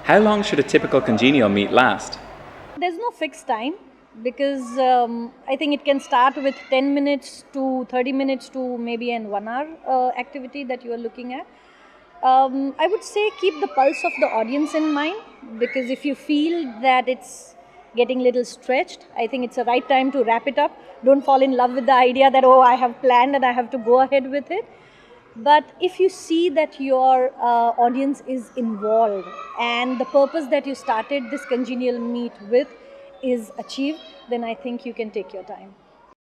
How long should a typical congenial meet last? There's no fixed time because I think it can start with 10 minutes to 30 minutes to maybe an 1 hour activity that you are looking at. I would say keep the pulse of the audience in mind, because if you feel that it's getting a little stretched, I think it's the right time to wrap it up. Don't fall in love with the idea that, oh, I have planned and I have to go ahead with it. But if you see that your audience is involved and the purpose that you started this congenial meet with is achieved, then I think you can take your time.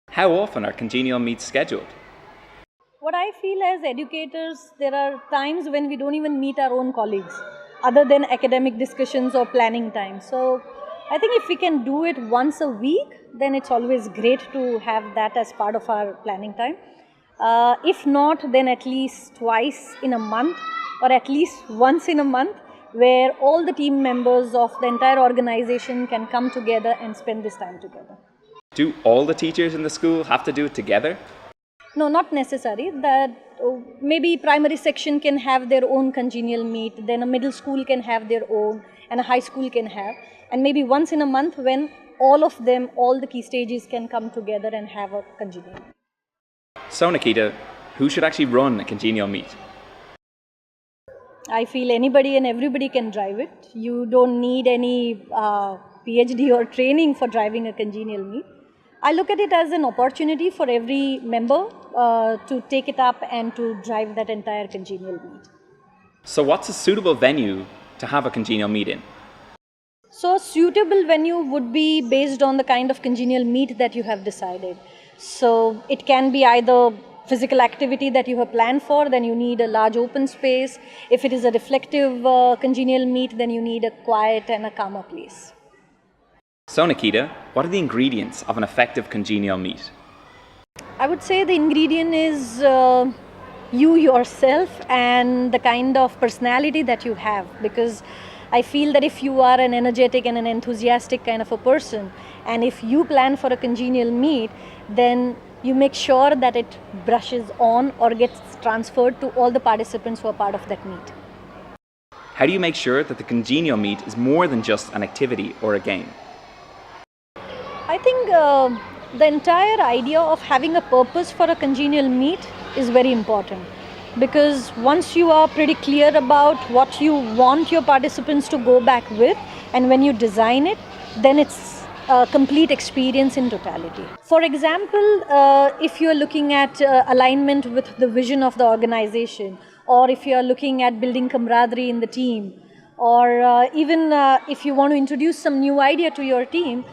How often are congenial meets scheduled? What I feel as educators, there are times when we don't even meet our own colleagues, other than academic discussions or planning time. So I think if we can do it once a week, then it's always great to have that as part of our planning time. If not, then at least twice in a month or at least once in a month, where all the team members of the entire organization can come together and spend this time together. Do all the teachers in the school have to do it together? No, not necessary. That maybe primary section can have their own congenial meet, then a middle school can have their own, and a high school can have. And maybe once in a month when all of them, all the key stages can come together and have a congenial meet. So Nikita, who should actually run a congenial meet? I feel anybody and everybody can drive it. You don't need any PhD or training for driving a congenial meet. I look at it as an opportunity for every member to take it up and to drive that entire congenial meet. So what's a suitable venue to have a congenial meet in? So a suitable venue would be based on the kind of congenial meet that you have decided. So it can be either physical activity that you have planned for, then you need a large open space. If it is a reflective congenial meet, then you need a quiet and a calmer place. So Nikita, what are the ingredients of an effective congenial meet? I would say the ingredient is you yourself and the kind of personality that you have, because I feel that if you are an energetic and an enthusiastic kind of a person, and if you plan for a congenial meet, then you make sure that it brushes on or gets transferred to all the participants who are part of that meet. How do you make sure that the congenial meet is more than just an activity or a game? I think the entire idea of having a purpose for a congenial meet is very important, because once you are pretty clear about what you want your participants to go back with, and when you design it, then it's a complete experience in totality. For example, if you are looking at alignment with the vision of the organization, or if you are looking at building camaraderie in the team, or even if you want to introduce some new idea to your team,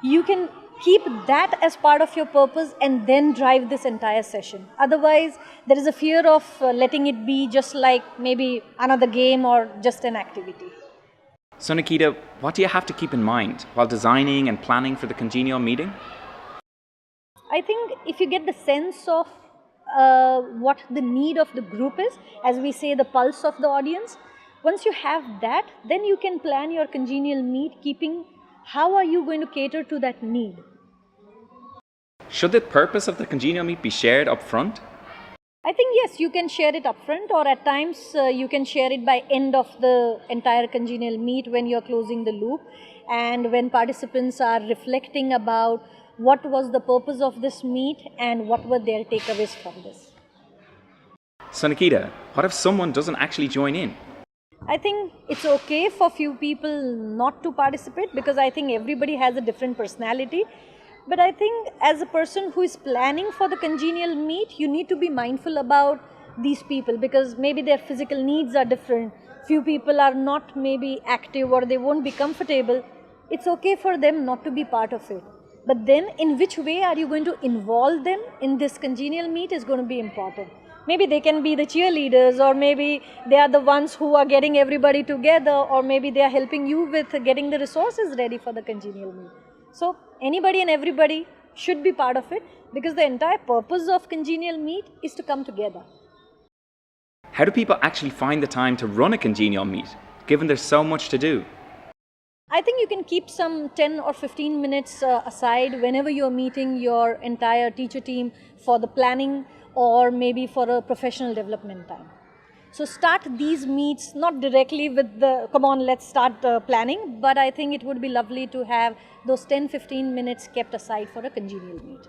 you can keep that as part of your purpose and then drive this entire session. Otherwise, there is a fear of letting it be just like maybe another game or just an activity. So Nikita, what do you have to keep in mind while designing and planning for the congenial meeting? I think if you get the sense of what the need of the group is, as we say, the pulse of the audience, once you have that, then you can plan your congenial meet, keeping how are you going to cater to that need. Should the purpose of the congenial meet be shared up front? I think yes, you can share it upfront, or at times you can share it by end of the entire congenial meet when you're closing the loop and when participants are reflecting about what was the purpose of this meet and what were their takeaways from this. So Nikita, what if someone doesn't actually join in? I think it's okay for few people not to participate, because I think everybody has a different personality. But I think as a person who is planning for the congenial meet, you need to be mindful about these people, because maybe their physical needs are different. Few people are not maybe active or they won't be comfortable. It's okay for them not to be part of it. But then in which way are you going to involve them in this congenial meet is going to be important. Maybe they can be the cheerleaders, or maybe they are the ones who are getting everybody together, or maybe they are helping you with getting the resources ready for the congenial meet. So anybody and everybody should be part of it, because the entire purpose of congenial meet is to come together. How do people actually find the time to run a congenial meet, given there's so much to do? I think you can keep some 10 or 15 minutes aside whenever you're meeting your entire teacher team for the planning or maybe for a professional development time. So start these meets not directly with the, come on, let's start planning, but I think it would be lovely to have those 10-15 minutes kept aside for a congenial meet.